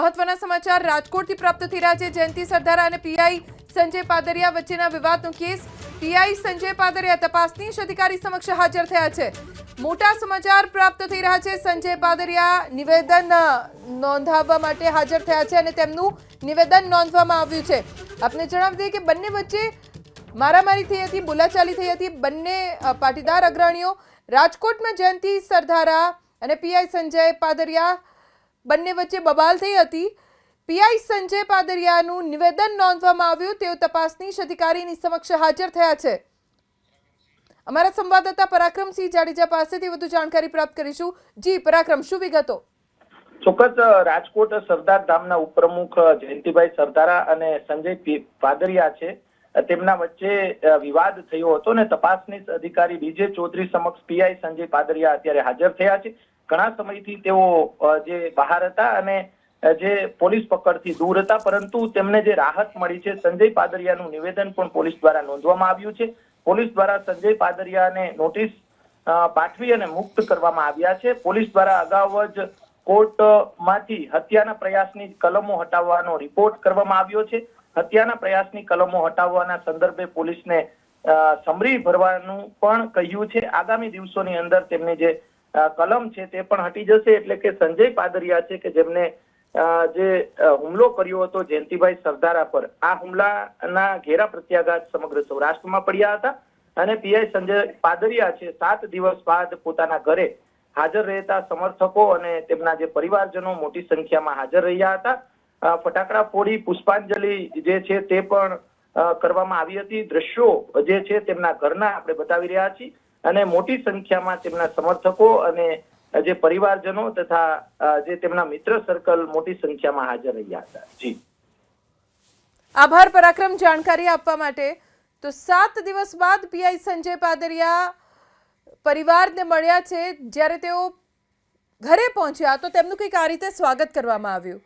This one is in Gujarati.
મહત્વના સમાચાર રાજકોટથી પ્રાપ્ત થઈ રહ્યા છે। જયંતિ સરદારા અને પીઆઈ સંજય પાદરિયા વચ્ચેના વિવાદનો કેસ। પીઆઈ સંજય પાદરિયા તપાસનીશ અધિકારી સમક્ષ હાજર થયા છે। મોટા સમાચાર પ્રાપ્ત થઈ રહ્યા છે। સંજય પાદરિયા નિવેદન નોંધાવવા માટે હાજર થયા છે અને તેમનું નિવેદન નોંધવામાં આવ્યું છે। આપને જણાવી દઈએ કે બંને વચ્ચે મારામારી થઈ હતી, બોલાચાલી થઈ હતી। બંને પાટીદાર અગ્રણીઓ રાજકોટમાં જયંતિ સરદારા અને પીઆઈ સંજય પાદરિયા બંને વચ્ચે બબાલ થઈ હતી। પીઆઈ સંજય પાદરિયાનું નિવેદન નોંધવામાં આવ્યું। તેઓ તપાસનીશ અધિકારીની સમક્ષ હાજર થયા છે। અમારા સંવાદદાતા પરાક્રમસિંહ જાડેજા પાસેથી વધુ જાણકારી પ્રાપ્ત કરીશું। જી પરાક્રમ, શું વિગતો? ચોક્કસ રાજકોટ સરદાર ધામના ઉપપ્રમુખ જયંતિભાઈ સરદારા અને સંજય પાદરિયા છે, તેમના વચ્ચે વિવાદ થયો હતો ને તપાસનીશ અધિકારી બીજે ચૌધરી સમક્ષ પીઆઈ સંજય પાદરિયા અત્યારે હાજર થયા છે। ઘણા સમયથી તેઓ જે બહાર હતા અને જે પોલીસ પકડથી દૂર હતા, પરંતુ તેમને જે રાહત મળી છે, સંજય પાદરિયાનું નિવેદન પણ પોલીસ દ્વારા નોંધવામાં આવ્યું છે। પોલીસ દ્વારા સંજય પાદરિયાને નોટિસ પાઠવી અને મુક્ત કરવામાં આવ્યા છે। પોલીસ દ્વારા અગાઉ જ કોર્ટમાંથી હત્યાના પ્રયાસની કલમો હટાવવાનો રિપોર્ટ કરવામાં આવ્યો છે। હત્યાના પ્રયાસની કલમો હટાવવાના સંદર્ભે પોલીસને સમરી ભરવાનું પણ કહ્યું છે। આગામી દિવસોની અંદર તેમની જે કલમ છે તે પણ હટી જશે। એટલે કે સંજય પાદરિયા છે કે જેમને જે હુમલો કર્યો હતો જયંતિભાઈ સરદારા પર, આ હુમલાના ઘેરા પ્રત્યાઘાત સમગ્ર સૌરાષ્ટ્રમાં પડ્યા હતા અને પીઆઈ સંજય પાદરિયા છે 7 દિવસ બાદ પોતાના ઘરે હાજર રહેતા સમર્થકો અને તેમના જે પરિવારજનો મોટી સંખ્યામાં હાજર રહ્યા હતા। ફટાકડા ફોડી પુષ્પાંજલિ જે છે તે પણ કરવામાં આવી હતી। દ્રશ્યો જે છે તેમના ઘરના આપણે બતાવી રહ્યા છીએ અને મોટી સંખ્યામાં તેમના સમર્થકો અને જે પરિવારજનો તથા જે તેમના મિત્ર સર્કલ મોટી સંખ્યામાં હાજર રહ્યા હતા। જી આભાર પરાક્રમ જાણકારી આપવા માટે। તો 7 દિવસ બાદ પીઆઈ સંજય પાદરિયા પરિવારને મળ્યા છે। જ્યારે તેઓ ઘરે પહોંચ્યા તો તેમનું કંઈક આ રીતે સ્વાગત કરવામાં આવ્યું।